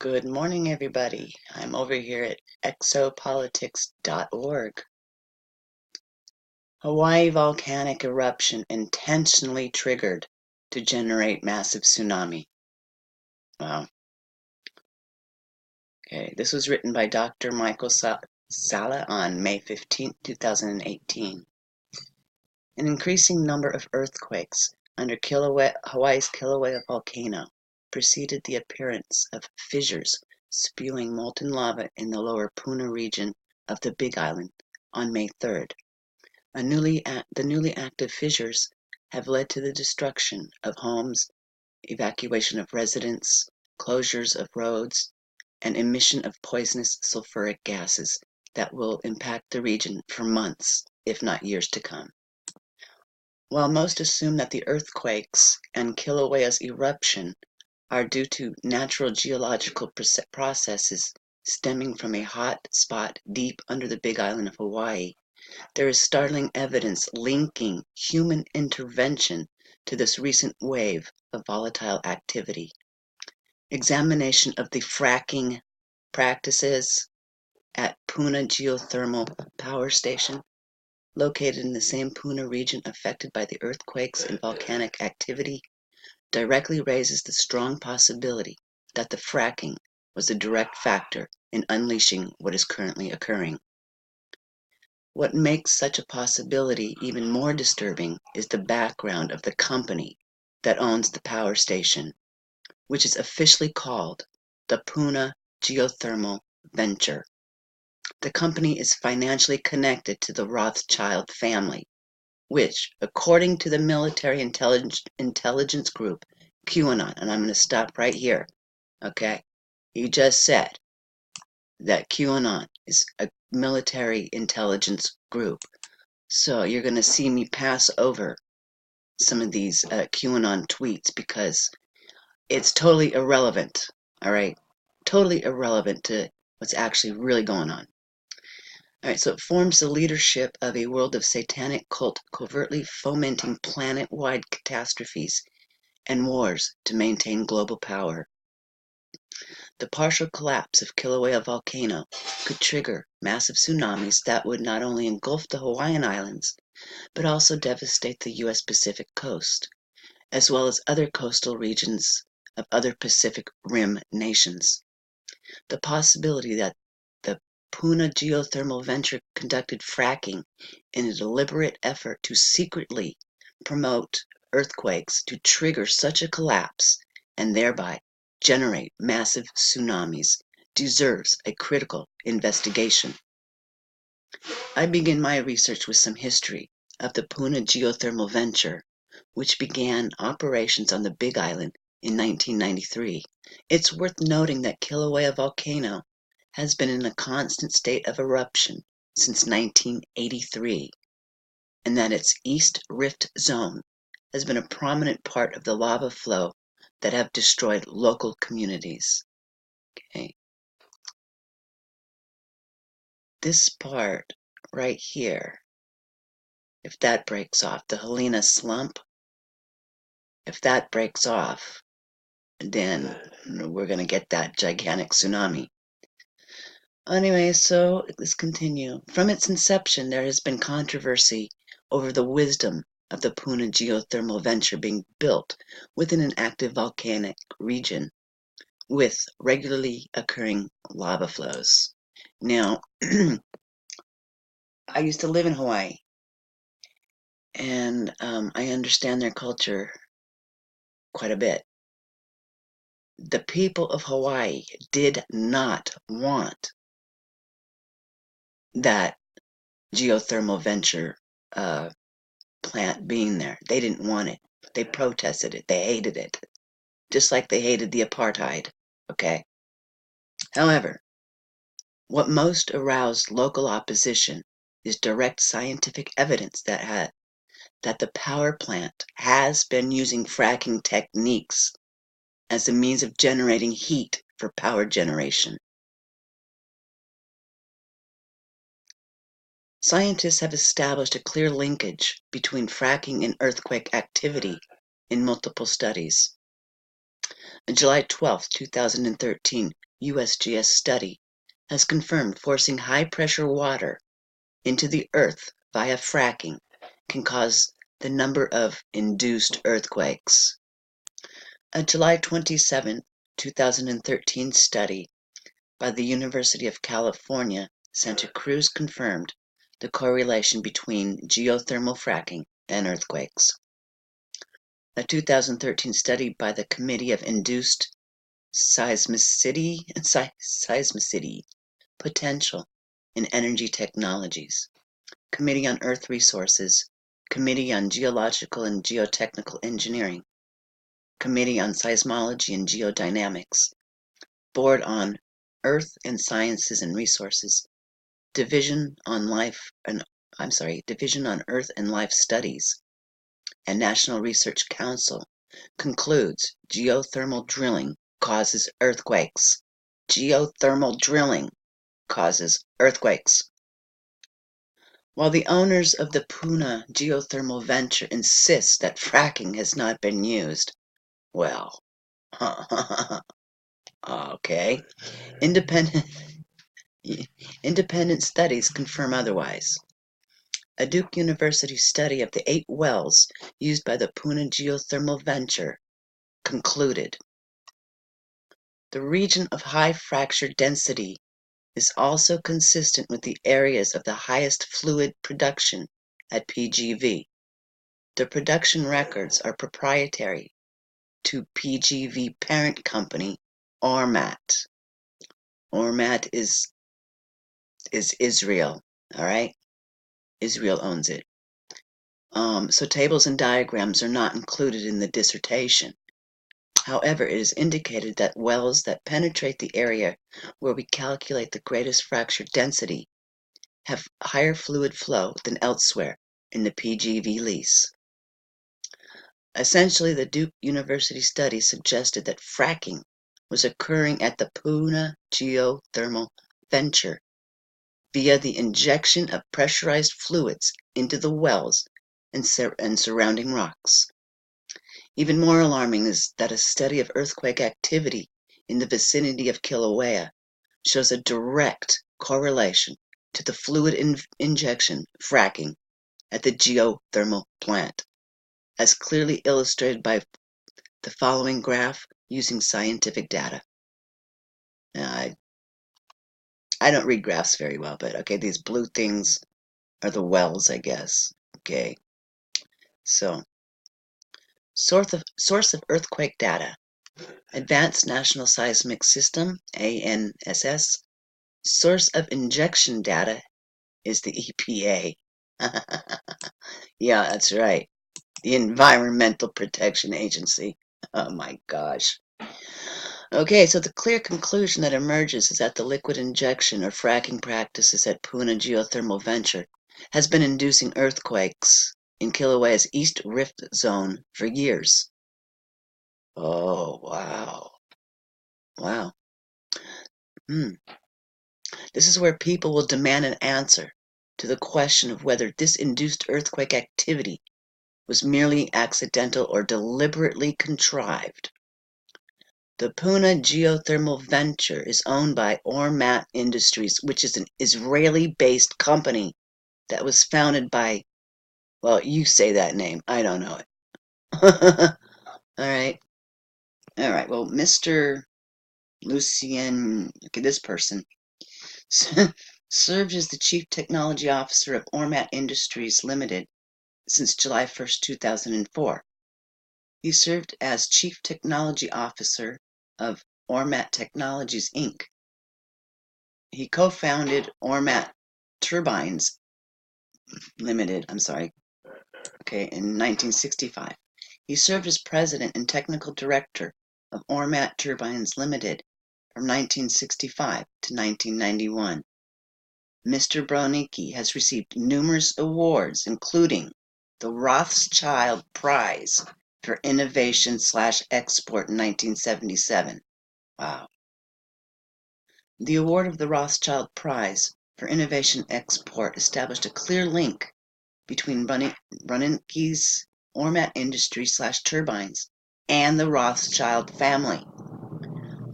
Good morning, everybody. I'm over here at exopolitics.org. Hawaii volcanic eruption intentionally triggered to generate massive tsunami. Wow. Okay, this was written by Dr. Michael Sala on May 15, 2018. An increasing number of earthquakes under Hawaii's Kilauea volcano preceded the appearance of fissures spewing molten lava in the lower Puna region of the Big Island on May 3rd. The newly active fissures have led to the destruction of homes, evacuation of residents, closures of roads, and emission of poisonous sulfuric gases that will impact the region for months, if not years to come. While most assume that the earthquakes and Kilauea's eruption are due to natural geological processes stemming from a hot spot deep under the Big Island of Hawaii, there is startling evidence linking human intervention to this recent wave of volatile activity. Examination of the fracking practices at Puna Geothermal Power Station, located in the same Puna region affected by the earthquakes and volcanic activity, directly raises the strong possibility that the fracking was a direct factor in unleashing what is currently occurring. What makes such a possibility even more disturbing is the background of the company that owns the power station, which is officially called the Puna Geothermal Venture. The company is financially connected to the Rothschild family, which, according to the military intelligence group QAnon, and I'm going to stop right here, okay? You just said that QAnon is a military intelligence group. So you're going to see me pass over some of these QAnon tweets because it's totally irrelevant, all right? Totally irrelevant to what's actually really going on. All right, so it forms the leadership of a world of satanic cult covertly fomenting planet-wide catastrophes and wars to maintain global power. The partial collapse of Kilauea volcano could trigger massive tsunamis that would not only engulf the Hawaiian Islands, but also devastate the U.S. Pacific coast, as well as other coastal regions of other Pacific Rim nations. The possibility that the Puna Geothermal Venture conducted fracking in a deliberate effort to secretly promote earthquakes to trigger such a collapse and thereby generate massive tsunamis deserves a critical investigation. I begin my research with some history of the Puna Geothermal Venture, which began operations on the Big Island in 1993. It's worth noting that Kilauea volcano has been in a constant state of eruption since 1983, and that its East Rift Zone has been a prominent part of the lava flow that have destroyed local communities. Okay. This part right here, if that breaks off, the Helena slump, if that breaks off, then we're going to get that gigantic tsunami. Anyway, so let's continue. From its inception, there has been controversy over the wisdom of the Puna geothermal venture being built within an active volcanic region with regularly occurring lava flows. Now, I used to live in Hawaii, and I understand their culture quite a bit. The people of Hawaii did not want that geothermal venture plant being there. They didn't want it. They protested it. They hated it. Just like they hated the apartheid, okay? However, what most aroused local opposition is direct scientific evidence that the power plant has been using fracking techniques as a means of generating heat for power generation. Scientists have established a clear linkage between fracking and earthquake activity in multiple studies. On July 12, 2013, USGS study has confirmed forcing high-pressure water into the earth via fracking can cause the number of induced earthquakes. A July 27, 2013 study by the University of California, Santa Cruz confirmed the correlation between geothermal fracking and earthquakes. A 2013 study by the Committee of Induced Seismicity Potential in Energy Technologies, Committee on Earth Resources, Committee on Geological and Geotechnical Engineering, Committee on Seismology and Geodynamics, Board on Earth and Sciences and Resources, Division on Earth and Life Studies, and National Research Council concludes geothermal drilling causes earthquakes. Geothermal drilling causes earthquakes. While the owners of the Puna geothermal venture insist that fracking has not been used, well, okay, independent studies confirm otherwise. A Duke University study of the 8 wells used by the Puna geothermal venture concluded the region of high fracture density is also consistent with the areas of the highest fluid production at PGV. The production records are proprietary to PGV parent company Ormat. Ormat is Israel, all right? Israel owns it. So tables and diagrams are not included in the dissertation. However, it is indicated that wells that penetrate the area where we calculate the greatest fracture density have higher fluid flow than elsewhere in the PGV lease. Essentially, the Duke University study suggested that fracking was occurring at the Puna geothermal venture via the injection of pressurized fluids into the wells and surrounding rocks. Even more alarming is that a study of earthquake activity in the vicinity of Kilauea shows a direct correlation to the fluid injection fracking at the geothermal plant, as clearly illustrated by the following graph using scientific data. Now, I don't read graphs very well, but okay, these blue things are the wells, I guess. Okay, so source of earthquake data. Advanced National Seismic System, ANSS. Source of injection data is the EPA. Yeah, that's right. The Environmental Protection Agency. Oh my gosh. Okay, so the clear conclusion that emerges is that the liquid injection or fracking practices at Puna Geothermal Venture has been inducing earthquakes in Kilauea's East Rift Zone for years. Oh, wow. Wow. This is where people will demand an answer to the question of whether this induced earthquake activity was merely accidental or deliberately contrived. The Puna geothermal venture is owned by Ormat Industries, which is an Israeli-based company that was founded by, well, you say that name. I don't know it. All right. All right. Well, Mr. Lucien, okay, this person served as the Chief Technology Officer of Ormat Industries Limited since July 1st, 2004. He served as Chief Technology Officer of Ormat Technologies, Inc. He co-founded Ormat Turbines Limited, in 1965. He served as President and Technical Director of Ormat Turbines Limited from 1965 to 1991. Mr. Bronicky has received numerous awards, including the Rothschild Prize for Innovation/Export in 1977. Wow. The award of the Rothschild Prize for Innovation Export established a clear link between Bronicky's Ormat Industries/Turbines and the Rothschild family.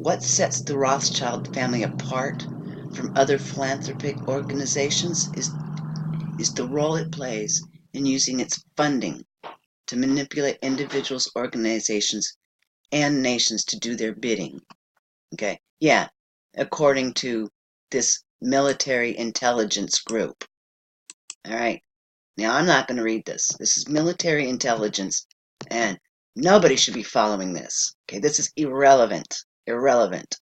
what sets the Rothschild family apart from other philanthropic organizations is the role it plays in using its funding to manipulate individuals, organizations, and nations to do their bidding. Okay, yeah, according to this military intelligence group. All right, now I'm not going to read this. This is military intelligence, and nobody should be following this. Okay, this is irrelevant. Irrelevant.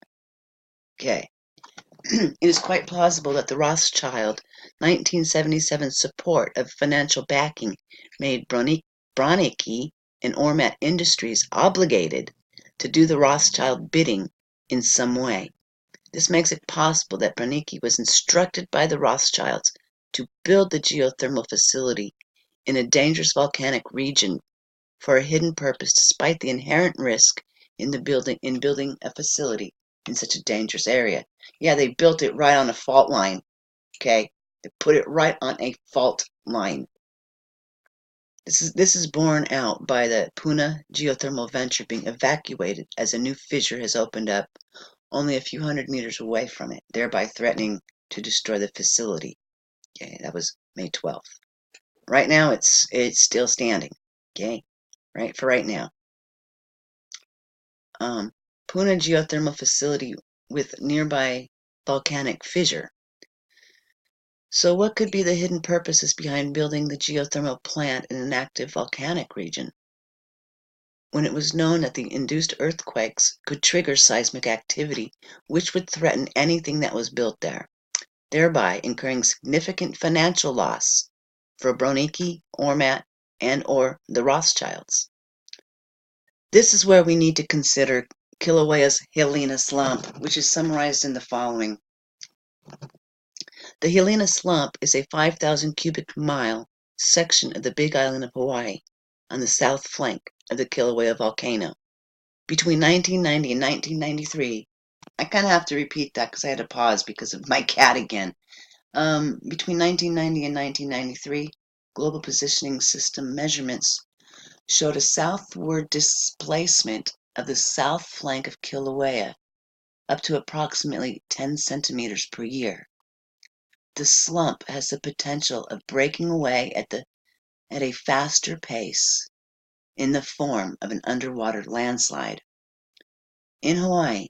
Okay. It is quite plausible that the Rothschild 1977 support of financial backing made Bronicky and Ormat Industries obligated to do the Rothschild bidding in some way. This makes it possible that Bronicky was instructed by the Rothschilds to build the geothermal facility in a dangerous volcanic region for a hidden purpose, despite the inherent risk in building a facility in such a dangerous area. Yeah, they built it right on a fault line. Okay, they put it right on a fault line. This is borne out by the Puna geothermal venture being evacuated as a new fissure has opened up only a few hundred meters away from it, thereby threatening to destroy the facility. Okay, that was May 12th. Right now, it's still standing. Okay, right for right now. Puna geothermal facility with nearby volcanic fissure. So what could be the hidden purposes behind building the geothermal plant in an active volcanic region, when it was known that the induced earthquakes could trigger seismic activity which would threaten anything that was built there, thereby incurring significant financial loss for Bronicky, Ormat, and or the Rothschilds? This is where we need to consider Kilauea's Helena slump, which is summarized in the following. The Helena slump is a 5,000 cubic mile section of the Big Island of Hawaii on the south flank of the Kilauea volcano. Between 1990 and 1993, I kind of have to repeat that because I had to pause because of my cat again. Between 1990 and 1993, global positioning system measurements showed a southward displacement of the south flank of Kilauea up to approximately 10 centimeters per year. The slump has the potential of breaking away at a faster pace in the form of an underwater landslide. In Hawaii,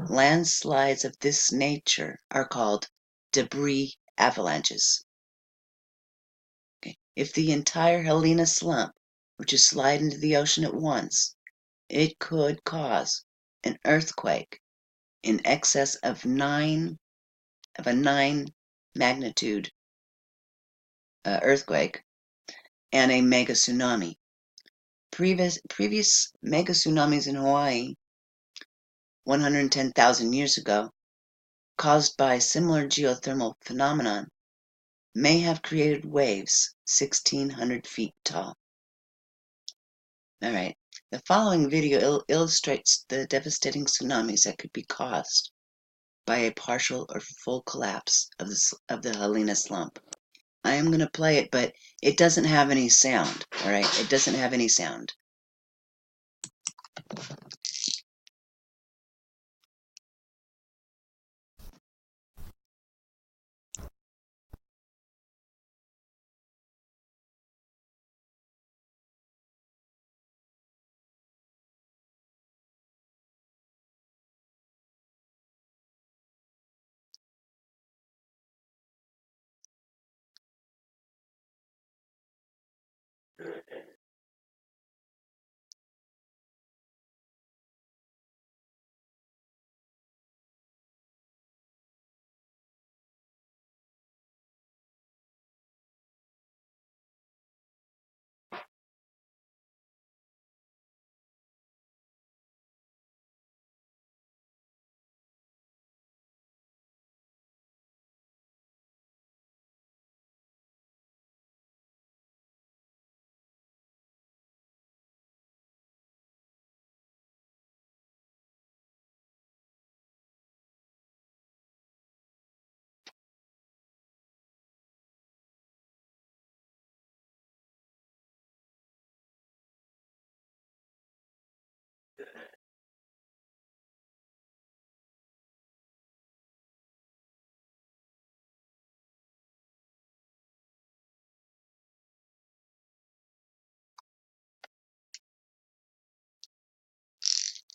landslides of this nature are called debris avalanches. Okay. If the entire Helena slump were to slide into the ocean at once, it could cause an earthquake in excess of a 9 magnitude earthquake and a mega tsunami. Previous mega tsunamis in Hawaii 110,000 years ago, caused by similar geothermal phenomenon, may have created waves 1,600 feet tall. All right, the following video illustrates the devastating tsunamis that could be caused by a partial or full collapse of the Helena slump. I am going to play it, but it doesn't have any sound. All right, it doesn't have any sound.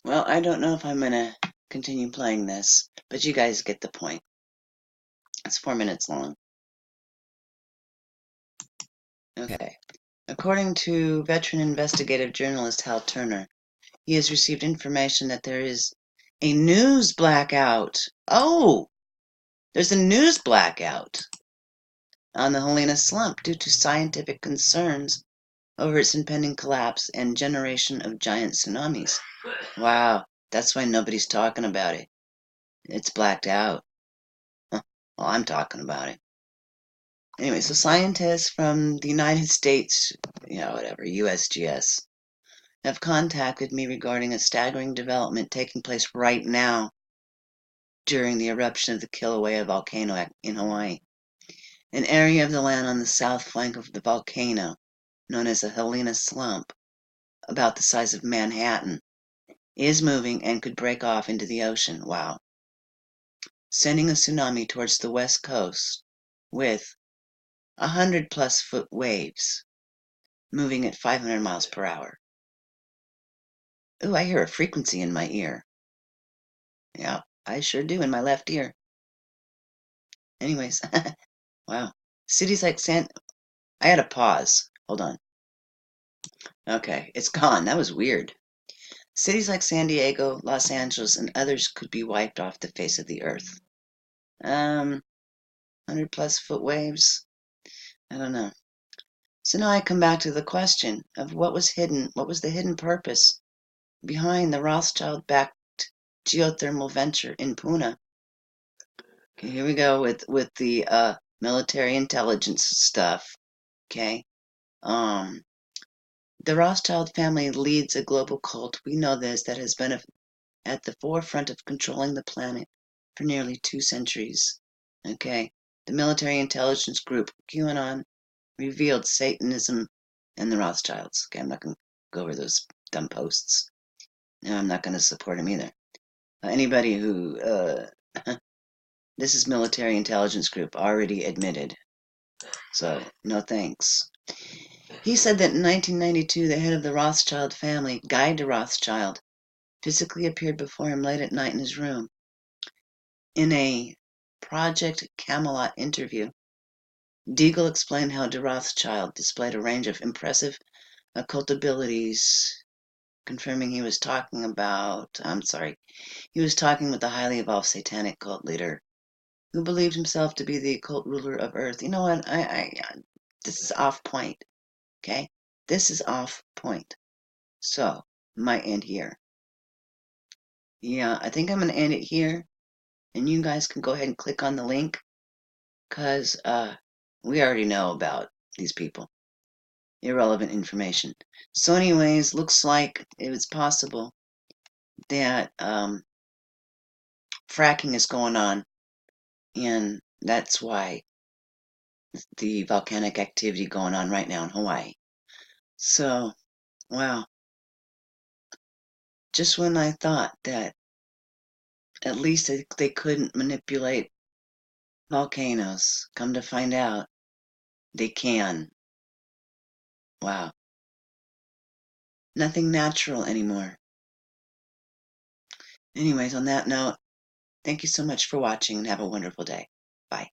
Well, I don't know if I'm going to continue playing this, but you guys get the point. It's 4 minutes long. Okay. According to veteran investigative journalist Hal Turner, he has received information that there is a news blackout. Oh, there's a news blackout on the Helena slump due to scientific concerns over its impending collapse and generation of giant tsunamis. Wow, that's why nobody's talking about it. It's blacked out. Huh. Well, I'm talking about it. Anyway, so scientists from the United States, USGS, have contacted me regarding a staggering development taking place right now during the eruption of the Kilauea volcano in Hawaii. An area of the land on the south flank of the volcano, known as the Helena Slump, about the size of Manhattan, is moving and could break off into the ocean. Wow. Sending a tsunami towards the west coast with 100+ foot waves moving at 500 miles per hour. Ooh, I hear a frequency in my ear. Yeah, I sure do in my left ear. Anyways, wow. Cities like I had a pause. Hold on. Okay, it's gone. That was weird. Cities like San Diego, Los Angeles, and others could be wiped off the face of the earth. 100+ foot waves? I don't know. So now I come back to the question of what was the hidden purpose behind the Rothschild-backed geothermal venture in Puna. Okay, here we go with the military intelligence stuff. Okay. The Rothschild family leads a global cult, we know this, that has been at the forefront of controlling the planet for nearly 2 centuries. Okay. The military intelligence group, QAnon, revealed Satanism and the Rothschilds. Okay, I'm not going to go over those dumb posts. No, I'm not going to support them either. Anybody who, this is military intelligence group, already admitted. So, no thanks. He said that in 1992, the head of the Rothschild family, Guy de Rothschild, physically appeared before him late at night in his room. In a Project Camelot interview, Deagle explained how de Rothschild displayed a range of impressive occult abilities, confirming he was talking with the highly evolved satanic cult leader who believed himself to be the occult ruler of Earth. You know what? This is off point. Okay? This is off point. So, might end here. Yeah, I think I'm going to end it here. And you guys can go ahead and click on the link. Because we already know about these people. Irrelevant information. So anyways, looks like it was possible that fracking is going on. And that's why the volcanic activity going on right now in Hawaii. So, wow. Just when I thought that at least they couldn't manipulate volcanoes, come to find out they can. Wow. Nothing natural anymore. Anyways, on that note, thank you so much for watching and have a wonderful day. Bye.